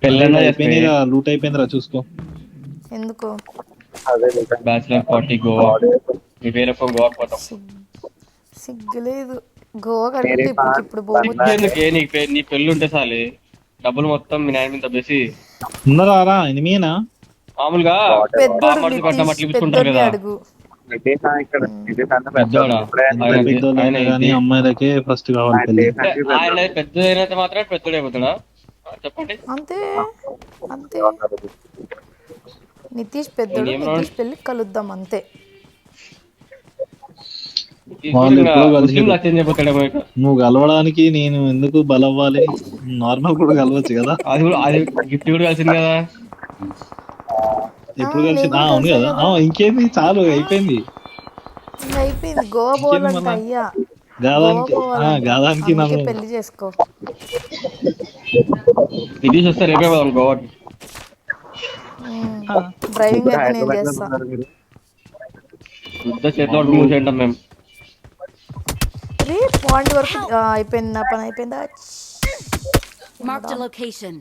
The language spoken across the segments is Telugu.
పెళ్ళన్నా అయిపోయినాయి కదా, లూట్ అయిపోయిందిరా చూసుకో. ఎందుకు బ్యాచులర్ పార్టీ గోవా, నీ పేరుతో గోవా పోతాం. సిగ్గులేదు. గోవా కడిగితే ఇప్పుడు పోవచ్చు. ఎందుకే నీ పెళ్ళి ఉంటే చాలే, డబ్బులు మొత్తం మీ నాయన మీద దబ్బేసి ఉన్నారా ఎనిమినా మామూలుగా పెద్దోడు బామ్మర్ది కొట్టం నితీష్, అట్లా ఇప్పించుకుంటారు పెద్దోడిని కదా. అడుగు. పెద్దోడా ఎంత పెద్దోళ్ళైనా కానీ అమ్మాయిలకే ఫస్ట్ కావాలి పెళ్లి. ఆయన పెద్దదైనంత మాత్రం పెద్దోడు అయిపోతాడా చెప్పండి. అంతే అంతే. నితీష్ పెద్దోడు, నేనేం నితీష్ పెళ్ళి కలుద్దాం అంతే. వాళ్ళు ఎప్పుడో ముస్లిం కలిసిరు. చేంజ్ అయిపోతాడేమో ఇక. నువ్వు కలవడానికి నేను ఎందుకు బలవ్వాలి? నార్మల్ కూడా కలవచ్చు కదా. అది గిఫ్ట్ కూడా కలిసింది కదా. ఎప్పుడు నేను కలిసి కూడా అవును కలిసా కదా. కదా. ఇంకేంది, చాలు అయిపోయింది. ఇంకా అయిపోయింది. గోవా ఇంకేంది పోవాలంట మళ్ళా అయ్యా. గోవా గాదానికి పోవాలంట, గాదానికి అందుకే నన్ను పెళ్లి చేసుకో. నితీష్ వస్తే రేపే పోదాం గోవాకి. డ్రైవింగ్ అయితే నేను చేస్తా. యుద్ధ చేతిలో మూసేంటాం మేము. రే పాయింట్ వరకు అయిపోయింది. నా పని అయిపోయిందా? Marked a location.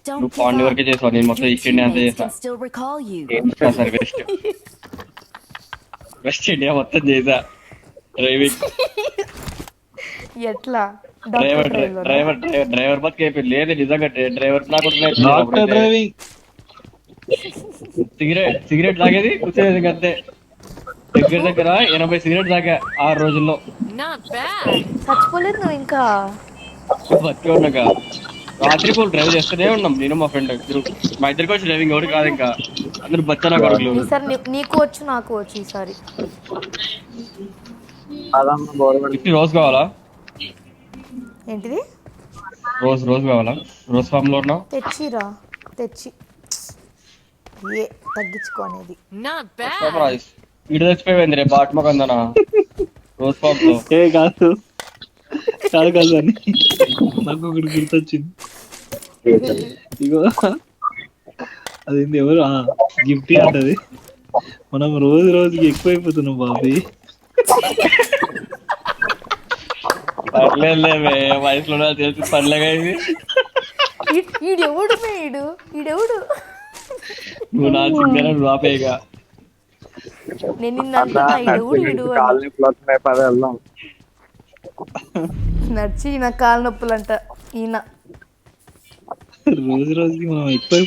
Don't నువ్వు give పాండి up. వరకే చేసావు, నేను మొత్తం Your ఈస్ట్ ఇండియా అంతా teammates చేసా. can still recall you. సరే వెస్ట్ ఇండియా మొత్తం చేసా. డ్రైవింగ్ ఎట్లా? డ్రైవర్ డ్రైవర్ డ్రైవర్ డ్రైవర్ బతికి అయిపోయింది. లేదు నిజంగా డ్రైవర్ నాకు డాక్టర్ డ్రైవింగ్. సిగరెట్ తాగేది కూర్చోలేదు అంతే. దగ్గర దగ్గర 80 సిగరెట్ తాగా 6 రోజుల్లో. Not bad. చచ్చిపోలేదు నువ్వు ఇంకా? బతికే ఉన్నాక రాత్రి పూలు డ్రైవ్ చేస్తూనే ఉన్నాం, నేను మా ఫ్రెండ్. మా ఇద్దరికి వచ్చి డ్రైవింగ్ ఎవరు కాదు, ఇంకా అందరు బచ్చనా కొడుకులు. ఈసారి నీకు వచ్చు, నాకు వచ్చు ఈసారి. రోజు కావాలా? ఏంటిది? రోజు కావాలా? రోజ్ ఫామ్ లో ఉన్నావు. తెచ్చిరా, తెచ్చి ఏ తగ్గించుకో అనేది. Not bad. ఇటు తెచ్చిపోయింది రేపు ఆత్మకందన రోజ్ ఫామ్ లో. ఏ కాదు కాదు కాదు అని నాకు ఒకటి గుర్తొచ్చింది. ఇగో అదేంటి ఎవరు గిఫ్ట్ అంటది. మనం రోజు రోజుకి ఎక్కువైపోతున్నాం బాబీ. పర్లేదులేవే, వయసులో తెలిసి పర్లేగా ఇది. ఈడెవడు ఈడెవడు? నువ్వు నా చింతన నువ్వు ఆపేయగా. నేను నిన్నంటున్నా ఈడెవడు ఈడు అని. నడిచి నా కాలు నొప్పులంట ఈయన. రోజు రోజుకి మనం ఎక్కువ